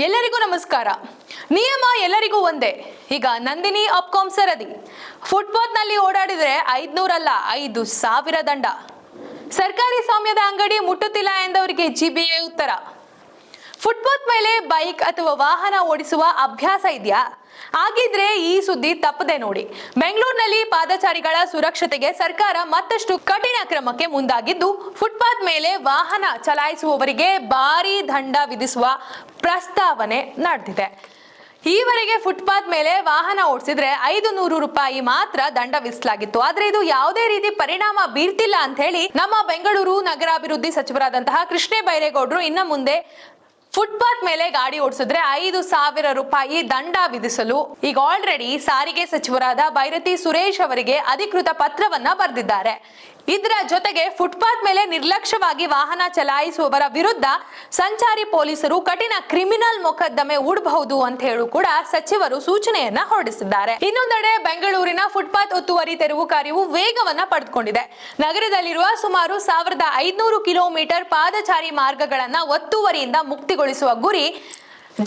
ಎಲ್ಲರಿಗೂ ನಮಸ್ಕಾರ. ನಿಯಮ ಎಲ್ಲರಿಗೂ ಒಂದೇ. ಈಗ ನಂದಿನಿ ಅಪ್ಕಾಂ ಸರದಿ ಫುಟ್ಪಾತ್ ನಲ್ಲಿ ಓಡಾಡಿದ್ರೆ 500 ಅಲ್ಲ 5,000 ದಂಡ. ಸರ್ಕಾರಿ ಸ್ವಾಮ್ಯದ ಅಂಗಡಿ ಮುಟ್ಟುತ್ತಿಲ್ಲ ಎಂದವರಿಗೆ ಜಿಬಿಎ ಉತ್ತರ. ಫುಟ್ಪಾತ್ ಮೇಲೆ ಬೈಕ್ ಅಥವಾ ವಾಹನ ಓಡಿಸುವ ಅಭ್ಯಾಸ ಇದೆಯಾ? ಆಗಿದ್ರೆ ಈ ಸುದ್ದಿ ತಪ್ಪದೆ ನೋಡಿ. ಬೆಂಗಳೂರಿನಲ್ಲಿ ಪಾದಚಾರಿಗಳ ಸುರಕ್ಷತೆಗೆ ಸರ್ಕಾರ ಮತ್ತಷ್ಟು ಕಠಿಣ ಕ್ರಮಕ್ಕೆ ಮುಂದಾಗಿದ್ದು, ಫುಟ್ಪಾತ್ ಮೇಲೆ ವಾಹನ ಚಲಾಯಿಸುವವರಿಗೆ ಭಾರೀ ದಂಡ ವಿಧಿಸುವ ಪ್ರಸ್ತಾವನೆ ನಡೆದಿದೆ. ಈವರೆಗೆ ಫುಟ್ಪಾತ್ ಮೇಲೆ ವಾಹನ ಓಡಿಸಿದ್ರೆ 500 ರೂಪಾಯಿ ಮಾತ್ರ ದಂಡ ವಿಧಿಸಲಾಗಿತ್ತು. ಆದ್ರೆ ಇದು ಯಾವುದೇ ರೀತಿ ಪರಿಣಾಮ ಬೀರ್ತಿಲ್ಲ ಅಂತ ಹೇಳಿ ನಮ್ಮ ಬೆಂಗಳೂರು ನಗರಾಭಿವೃದ್ಧಿ ಸಚಿವರಾದಂತಹ ಕೃಷ್ಣ ಬೈರೇಗೌಡರು ಇನ್ನ ಮುಂದೆ ಫುಟ್ಪಾತ್ ಮೇಲೆ ಗಾಡಿ ಓಡಿಸಿದ್ರೆ 5,000 ರೂಪಾಯಿ ದಂಡ ವಿಧಿಸಲು ಈಗ ಆಲ್ರೆಡಿ ಸಾರಿಗೆ ಸಚಿವರಾದ ಬೈರತಿ ಸುರೇಶ್ ಅವರಿಗೆ ಅಧಿಕೃತ ಪತ್ರವನ್ನ ಬರೆದಿದ್ದಾರೆ. ಇದರ ಜೊತೆಗೆ ಫುಟ್ಪಾತ್ ಮೇಲೆ ನಿರ್ಲಕ್ಷ್ಯವಾಗಿ ವಾಹನ ಚಲಾಯಿಸುವವರ ವಿರುದ್ಧ ಸಂಚಾರಿ ಪೊಲೀಸರು ಕಠಿಣ ಕ್ರಿಮಿನಲ್ ಮೊಕದ್ದಮೆ ಹೂಡಬಹುದು ಅಂತ ಹೇಳಿ ಕೂಡ ಸಚಿವರು ಸೂಚನೆಯನ್ನ ಹೊರಡಿಸಿದ್ದಾರೆ. ಇನ್ನೊಂದೆಡೆ ಬೆಂಗಳೂರಿನ ಫುಟ್ಪಾತ್ ಒತ್ತುವರಿ ತೆರವು ಕಾರ್ಯವು ವೇಗವನ್ನ ಪಡೆದುಕೊಂಡಿದೆ. ನಗರದಲ್ಲಿರುವ ಸುಮಾರು 1,500 ಕಿಲೋಮೀಟರ್ ಪಾದಚಾರಿ ಮಾರ್ಗಗಳನ್ನ ಒತ್ತುವರಿಯಿಂದ ಮುಕ್ತಿಗೊಳಿಸುವ ಗುರಿ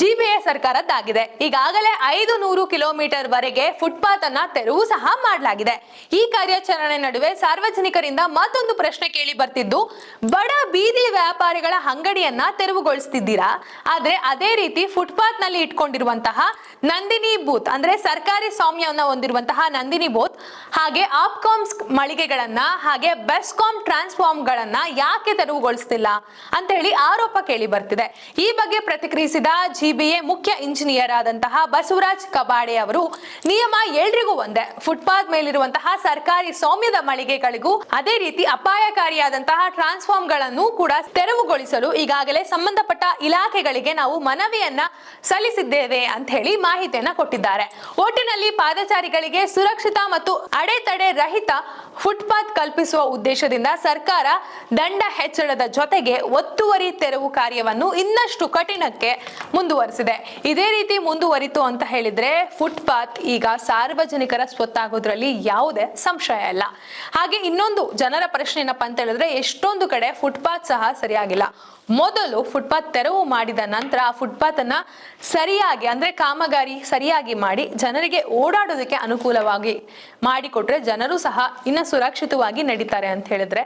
ಜಿಬಿಎ ಸರ್ಕಾರದ್ದಾಗಿದೆ. ಈಗಾಗಲೇ 500 ಕಿಲೋಮೀಟರ್ ವರೆಗೆ ಫುಟ್ಪಾತ್ ಅನ್ನ ತೆರವು ಸಹ ಮಾಡಲಾಗಿದೆ. ಈ ಕಾರ್ಯಾಚರಣೆ ನಡುವೆ ಸಾರ್ವಜನಿಕರಿಂದ ಮತ್ತೊಂದು ಪ್ರಶ್ನೆ ಕೇಳಿ ಬರ್ತಿದ್ದು, ಬಡ ಬೀದಿ ವ್ಯಾಪಾರಿಗಳ ಅಂಗಡಿಯನ್ನ ತೆರವುಗೊಳಿಸ್ತಿದ್ದೀರಾ, ಆದ್ರೆ ಅದೇ ರೀತಿ ಫುಟ್ಪಾತ್ ನಲ್ಲಿ ಇಟ್ಕೊಂಡಿರುವಂತಹ ನಂದಿನಿ ಬೂತ್ ಅಂದ್ರೆ ಸರ್ಕಾರಿ ಸ್ವಾಮ್ಯವನ್ನ ಹೊಂದಿರುವಂತಹ ನಂದಿನಿ ಬೂತ್ ಹಾಗೆ ಆಪ್ಕಾಮ್ಸ್ ಮಳಿಗೆಗಳನ್ನ ಹಾಗೆ ಬೆಸ್ಕಾಂ ಟ್ರಾನ್ಸ್ಫಾರ್ಮ್ ಗಳನ್ನ ಯಾಕೆ ತೆರವುಗೊಳಿಸ್ತಿಲ್ಲ ಅಂತ ಹೇಳಿ ಆರೋಪ ಕೇಳಿ ಬರ್ತಿದೆ. ಈ ಬಗ್ಗೆ ಪ್ರತಿಕ್ರಿಯಿಸಿದ ಜಿಬಿಎ ಮುಖ್ಯ ಇಂಜಿನಿಯರ್ ಆದಂತಹ ಬಸವರಾಜ್ ಕಬಾಡೆ ಅವರು, ನಿಯಮ ಎಲ್ರಿಗೂ ಒಂದೇ. ಫುಟ್ಪಾತ್ ಮೇಲಿರುವಂತಹ ಸರ್ಕಾರಿ ಸ್ವಾಮ್ಯದ ಮಳಿಗೆಗಳಿಗೂ ಅದೇ ರೀತಿ ಅಪಾಯಕಾರಿಯಾದಂತಹ ಟ್ರಾನ್ಸ್ಫಾರ್ಮ್ ಗಳನ್ನು ಕೂಡ ತೆರವುಗೊಳಿಸಲು ಈಗಾಗಲೇ ಸಂಬಂಧಪಟ್ಟ ಇಲಾಖೆಗಳಿಗೆ ನಾವು ಮನವಿಯನ್ನ ಸಲ್ಲಿಸಿದ್ದೇವೆ ಅಂತ ಹೇಳಿ ಮಾಹಿತಿಯನ್ನ ಕೊಟ್ಟಿದ್ದಾರೆ. ಒಟ್ಟಿನಲ್ಲಿ ಪಾದಚಾರಿಗಳಿಗೆ ಸುರಕ್ಷಿತ ಮತ್ತು ಅಡೆತಡೆ ರಹಿತ ಫುಟ್ಪಾತ್ ಕಲ್ಪಿಸುವ ಉದ್ದೇಶದಿಂದ ಸರ್ಕಾರ ದಂಡ ಹೆಚ್ಚಳದ ಜೊತೆಗೆ ಒತ್ತುವರಿ ತೆರವು ಕಾರ್ಯವನ್ನು ಇನ್ನಷ್ಟು ಕಠಿಣಕ್ಕೆ ಮುಂದುವರಿಸಿದೆ. ಇದೇ ರೀತಿ ಮುಂದುವರಿತು ಅಂತ ಹೇಳಿದ್ರೆ ಫುಟ್ಪಾತ್ ಈಗ ಸಾರ್ವಜನಿಕರ ಸ್ವತ್ತಾಗೋದ್ರಲ್ಲಿ ಯಾವುದೇ ಸಂಶಯ ಇಲ್ಲ. ಹಾಗೆ ಇನ್ನೊಂದು ಜನರ ಪ್ರಶ್ನೆ ಏನಪ್ಪಾ ಅಂತ ಹೇಳಿದ್ರೆ, ಎಷ್ಟೊಂದು ಕಡೆ ಫುಟ್ಪಾತ್ ಸಹ ಸರಿಯಾಗಿಲ್ಲ. ಮೊದಲು ಫುಟ್ಪಾತ್ ತೆರವು ಮಾಡಿದ ನಂತರ ಆ ಫುಟ್ಪಾತ್ ಅನ್ನ ಸರಿಯಾಗಿ ಅಂದ್ರೆ ಕಾಮಗಾರಿ ಸರಿಯಾಗಿ ಮಾಡಿ ಜನರಿಗೆ ಓಡಾಡೋದಕ್ಕೆ ಅನುಕೂಲವಾಗಿ ಮಾಡಿಕೊಟ್ರೆ ಜನರು ಸಹ ಇನ್ನ ಸುರಕ್ಷಿತವಾಗಿ ನಡೀತಾರೆ ಅಂತ ಹೇಳಿದ್ರೆ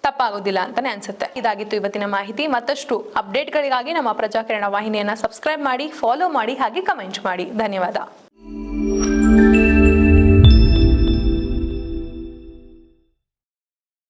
ತಪ್ಪಾಗೋದಿಲ್ಲ ಅಂತಾನೆ ಅನ್ಸುತ್ತೆ. ಇದಾಗಿತ್ತು ಇವತ್ತಿನ ಮಾಹಿತಿ. ಮತ್ತಷ್ಟು ಅಪ್ಡೇಟ್ಗಳಿಗಾಗಿ ನಮ್ಮ ಪ್ರಜಾಕಿರಣ ವಾಹಿನಿಯನ್ನ ಸಬ್ಸ್ಕ್ರೈಬ್ ಮಾಡಿ, ಫಾಲೋ ಮಾಡಿ ಹಾಗೆ ಕಮೆಂಟ್ ಮಾಡಿ. ಧನ್ಯವಾದ.